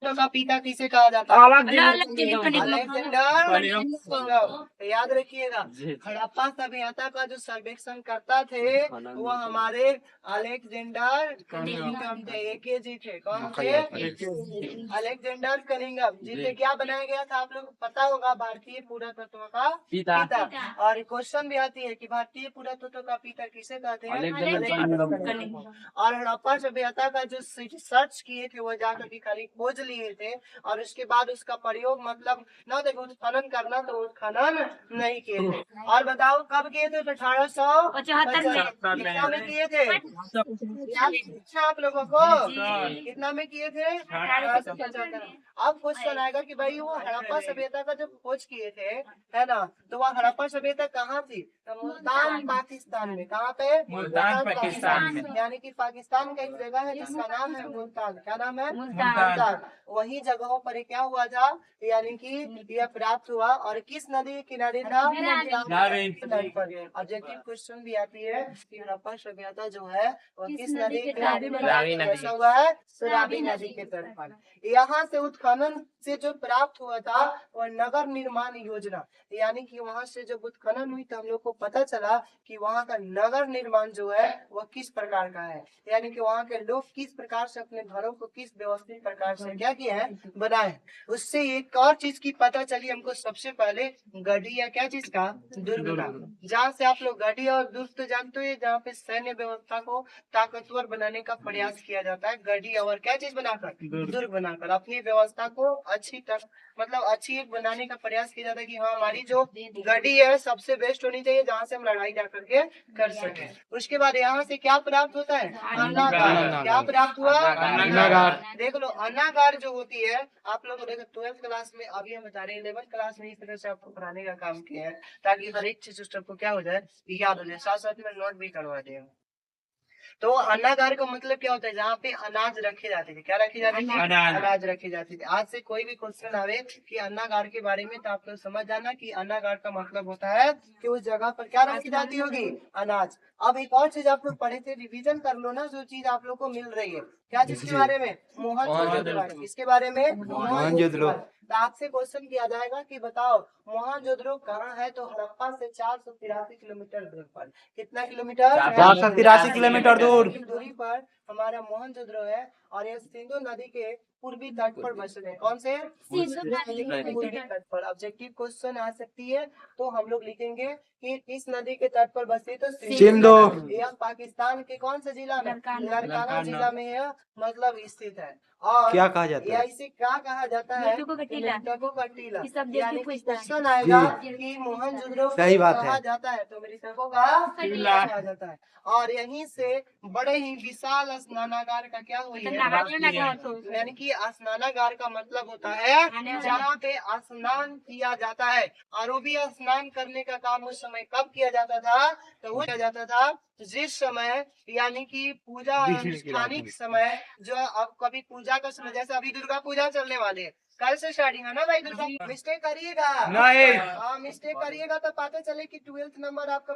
का पिता किसे कहा जाता है? अलेक्जेंडर। तो याद रखिएगा, हड़प्पा सभ्यता का जो सर्वेक्षण करता थे वो हमारे अलेक्जेंडर कनिंघम थे, AKG थे। कौन थे? अलेक्जेंडर कनिंघम जिसे क्या बनाया गया था आप लोग को पता होगा, भारतीय पुरातत्व का पिता। और क्वेश्चन भी आती है कि भारतीय पुरातत्व का पिता किसे कहते हैं? और हड़प्पा सभ्यता का जो सर्च किए थे वो जाकर के खाली खोज लिए थे, और उसके बाद उसका प्रयोग मतलब न देखो उत्खनन करना, तो उत्खनन नहीं किए थे। और बताओ कब किए थे? 1875 में किए थे। अच्छा आप लोगों को कितना में किए थे? 1875। अब क्वेश्चन आएगा कि भाई वो हड़प्पा सभ्यता का जब खोज किए थे, है ना, तो वह हड़प्पा सभ्यता कहाँ थी? तो मुल्तान पाकिस्तान में। कहाँ पे? मुल्तान पाकिस्तान में। यानी कि पाकिस्तान का एक जगह है जिसका नाम है मुल्तान। क्या नाम है? मुल्तान। वही जगहों पर ये क्या हुआ था, यानी कि यह प्राप्त हुआ। और किस नदी के किनारे था? ऑब्जेक्टिव क्वेश्चन भी आती है कि हड़प्पा सभ्यता जो है वो किस नदी के कैसा हुआ है? रावी नदी के तट पर। यहाँ से उत्खनन से जो प्राप्त हुआ था वह नगर निर्माण योजना, यानी कि वहाँ से जब उत्खनन हुई तो हम लोग को पता चला कि वहाँ का नगर निर्माण जो है वह किस प्रकार का है, यानी कि वहाँ के लोग किस प्रकार से अपने घरों को किस व्यवस्थित प्रकार से क्या किया है, बनाए। उससे एक और चीज की पता चली हमको, सबसे पहले गढ़ी या क्या चीज का? दुर्ग का। जहाँ से आप लोग गढ़ी और दुर्ग तो जानते हो, जहाँ पे सैन्य व्यवस्था को ताकतवर बनाने का प्रयास किया जाता है। गढ़ी और क्या चीज बनाकर? दुर्ग बनाकर अपनी व्यवस्था को अच्छी तक मतलब अच्छी एक बनाने का प्रयास किया जाता है कि हाँ हमारी जो गढ़ी है सबसे बेस्ट होनी चाहिए, जहाँ से हम लड़ाई जा करके कर सके। उसके बाद यहाँ से क्या प्राप्त होता है? अन्नागार। क्या प्राप्त हुआ? अन्नागार। देख लो, अन्नागार जो होती है, आप लोग देखो 12th क्लास में, अभी हम बता रहे हैं 11th क्लास में इस तरह से आपको पढ़ाने का काम किया है ताकि हर एक चीज सबको क्या हो जाए, याद हो जाए, साथ साथ में नोट भी करवा दें। तो अन्नागार का मतलब क्या होता है? जहाँ पे अनाज रखे जाते थे। क्या रखे जाते थे? अनाज रखे जाते थे। आज से कोई भी क्वेश्चन आवे कि अन्नागार के बारे में, तो आप लोग समझ जाना कि अन्नागार का मतलब होता है कि उस जगह पर क्या रखी जाती होगी? अनाज। अब एक और चीज आप लोग पढ़े थे, रिवीजन कर लो ना, जो चीज आप लोग को मिल रही है। क्या चीज के बारे में? मोहनजोदड़ो। किसके बारे में? मोहनजोदड़ो। तो आपसे क्वेश्चन किया जाएगा कि बताओ मोहनजोदड़ो कहाँ है? तो हड़प्पा से 483 किलोमीटर दूर पर। कितना किलोमीटर? 483 किलोमीटर दूरी पर हमारा मोहनजोदड़ो है। और यह सिंधु नदी के पूर्वी तट पर बसे है। कौन से? सिंधु नदी के पूर्वी तट पर। ऑब्जेक्टिव क्वेश्चन आ सकती है, तो हम लोग लिखेंगे कि किस नदी के तट पर बसी? तो सिंधु। यह पाकिस्तान के कौन से जिला में? लारकाना जिला में यह मतलब स्थित है। और क्या कहा जाता है? इसे क्या कहा जाता है? मृतकों का टीला। मृतकों का टीला। सब यानी जल्दी कि पूछता है। क्वेश्चन आएगा कि मोहनजोदड़ो को सही बात कहा है। जाता है, तो मृतकों का टीला कहा जाता है। और यहीं से बड़े ही विशाल स्नानागार का क्या हुई है? यानी कि स्नानागार का मतलब होता है जहाँ पे स्नान किया जाता है। और वो भी स्नान करने का काम उस समय कब किया जाता था? तो वो किया जाता था जिस समय, यानी कि पूजा अनुष्ठानिक समय, जो अब कभी पूजा का समय, जैसे अभी दुर्गा पूजा चलने वाली है, कल से स्टार्टिंग है ना भाई दुर्गा। मिस्टेक करिएगा नहीं। हाँ, मिस्टेक करिएगा तो पता चले कि 12th नंबर आपका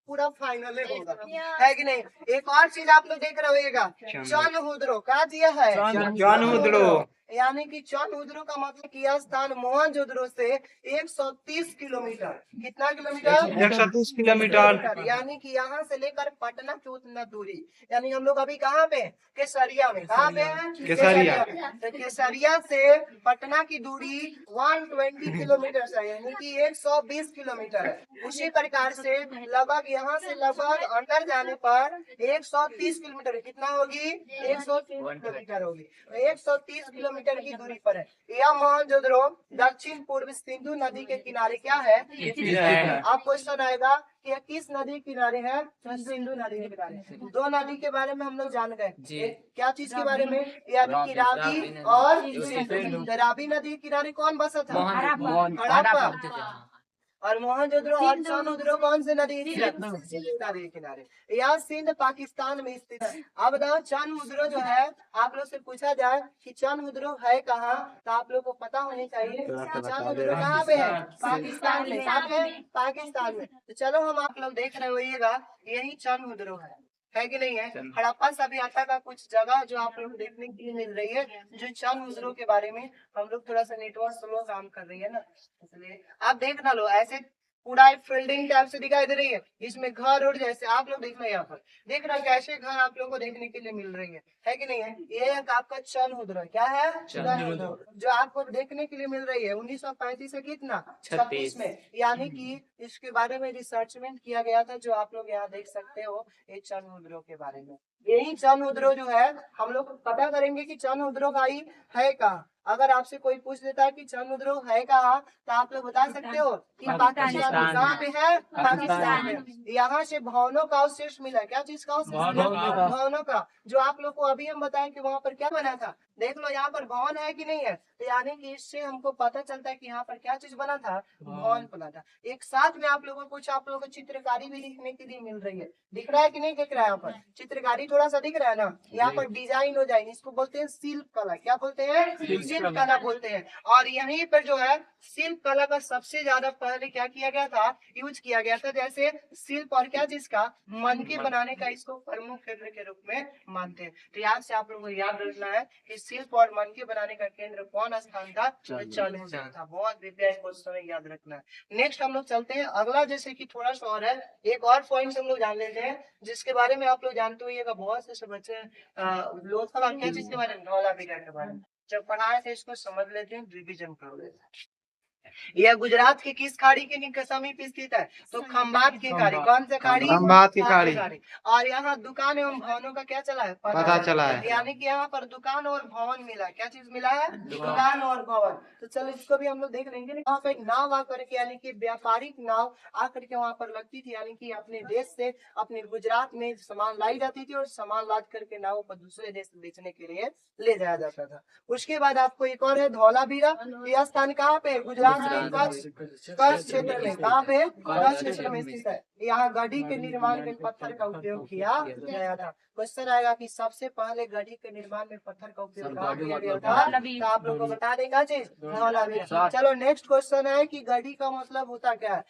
पूरा फाइनल होगा, है कि नहीं। एक और चीज आप लोग देख रहे होगा, चंद्रहुद्रो क्या दिया है? चंद्रहुद्रो। यानी कि चंद्रहुद्रो का मतलब कि यह स्थान मोहनजोदड़ो से 130 किलोमीटर। कितना किलोमीटर? 130 किलोमीटर। यानी कि यहाँ से लेकर पटना की उतना दूरी। यानी हम लोग अभी कहाँ पे? केसरिया में। कहाँ पे हैं? केसरिया। तो केसरिया से पटना की दूरी 120 किलोमीटर है, यानी कि 120 किलोमीटर है। उसी प्रकार से लगभग यहाँ से लगभग अंदर जाने पर 130 किलोमीटर। कितना होगी? 130 किलोमीटर होगी। 130 किलोमीटर की दूरी पर है यह मोहनजोदड़ो। दक्षिण पूर्व सिंधु नदी के किनारे क्या है? अब क्वेश्चन आएगा कि यह किस नदी के किनारे है? तो सिंधु नदी के किनारे। दो नदी के बारे में हम लोग जान गए। क्या चीज के बारे में? यानी कि रावी और सिंधु। तो रावी नदी के किनारे कौन बसा था? हड़प्पा। और मोहनजोदड़ो और चंद्रहुद्रो कौन से नदी? सिंधु नदी के किनारे। यह सिंध पाकिस्तान में स्थित है। अब बताओ चंद्रहुद्रो जो है, आप लोग से पूछा जाए कि चंद्रहुद्रो है कहाँ, तो आप लोग को पता होनी चाहिए चंद्रहुद्रो कहाँ पे है? पाकिस्तान में। कहाँ पे? पाकिस्तान में। तो चलो हम आप लोग देख रहे होइएगा, यही चंद्रहुद्रो है। है कि नहीं है। हड़प्पा सभ्यता का कुछ जगह जो आप लोग देखने के लिए मिल रही है, जो चंद मुद्रों के बारे में हम लोग थोड़ा सा नेटवर्क स्लो काम कर रही है ना, इसलिए आप देख ना लो ऐसे पूरा एक फील्डिंग टाइप से दिखाई दे रही है, इसमें घर और जैसे आप लोग देख रहे हैं यहाँ पर, देख रहे हैं कैसे घर आप लोग को देखने के लिए मिल रही है कि नहीं है। ये एक आपका चंद मुद्रा, क्या है, चंद मुद्रा, जो आपको देखने के लिए मिल रही है 1935 से कितना 36 में, यानी कि इसके बारे में रिसर्चमेंट किया गया था, जो आप लोग यहाँ देख सकते हो ये चंद मुद्रों के बारे में। यही चंद मुद्रों जो है हम लोग पता करेंगे कि चंद मुद्रों भाई है कहाँ। अगर आपसे कोई पूछ लेता है कि चंद मुद्रों है कहाँ, तो आप लोग बता सकते हो कि पाकिस्तान कहाँ पे है, पाकिस्तान में। यहाँ से भवनों का अवशेष मिला, क्या चीज का अवशेष मिला, भवनों का, जो आप लोग को अभी हम बताएं कि वहाँ पर क्या बना था। देख लो यहाँ पर भवन है कि नहीं है, तो यानी कि इससे हमको पता चलता है कि यहाँ पर क्या चीज बना था, भवन बना था। एक साथ में आप लोगों को कुछ आप लोगों को चित्रकारी भी लिखने के लिए मिल रही है, दिख रहा है कि नहीं दिख रहा है, यहाँ पर चित्रकारी थोड़ा सा दिख रहा है ना, यहाँ पर डिजाइन हो जाए, इसको बोलते हैं शिल्प कला, क्या बोलते हैं, शिल्प कला बोलते हैं। और यहीं पर जो है शिल्प कला का सबसे ज्यादा पहले क्या किया गया था, यूज किया गया था, जैसे शिल्प और क्या चीज का, मन के बनाने का इसको प्रमुख केंद्र के रूप में मानते हैं। तो यहाँ से आप लोगों को याद रखना है कि शिल्प और मन के बनाने का केंद्र कौन स्थान था, चंद मुद्रा था। बहुत विद्या क्वेश्चन है, याद रखना है। नेक्स्ट हम लोग चलते हैं अगला, जैसे कि थोड़ा सा और है, एक और पॉइंट हम लोग जान लेते हैं जिसके बारे में आप लोग जानते होइएगा, बहुत से बच्चे लोकसभा क्या चीज के बारे में, धौला बीघा के बारे में जब पढ़ाए थे, इसको समझ लेते हैं, रिविजन कर लेते हैं। यह गुजरात की किस खाड़ी के समीप स्थित है, तो खंबात की खाड़ी, कौन सा खाड़ी, खंबात की खाड़ी। और यहाँ दुकान एवं भवनों का क्या चला है, पता चला है। यानी कि यहाँ पर दुकान और भवन मिला, क्या चीज मिला है, दुकान और भवन। तो चलो इसको भी हम लोग देख लेंगे। वहाँ पे एक नाव आकर के, यानी कि व्यापारिक नाव आकर के वहाँ पर लगती थी, यानी कि अपने देश से अपने गुजरात में सामान लाई जाती थी और सामान लाद करके नाव पर दूसरे देश बेचने के लिए ले जाया जाता था। उसके बाद आपको एक और है धौलावीरा, यह स्थान कहाँ पे, गुजरात में कच्छ क्षेत्र में, कहाँ पे, कच्छ क्षेत्र में स्थित है। यहाँ गढ़ी के निर्माण में पत्थर का उपयोग किया गया था। क्वेश्चन आएगा कि सबसे पहले गढ़ी के निर्माण में पत्थर का उपयोग कहाँ किया गया था, तो आप लोग को बता देगा चीज, धौलावीरा। चलो नेक्स्ट क्वेश्चन है कि गढ़ी का मतलब होता क्या है।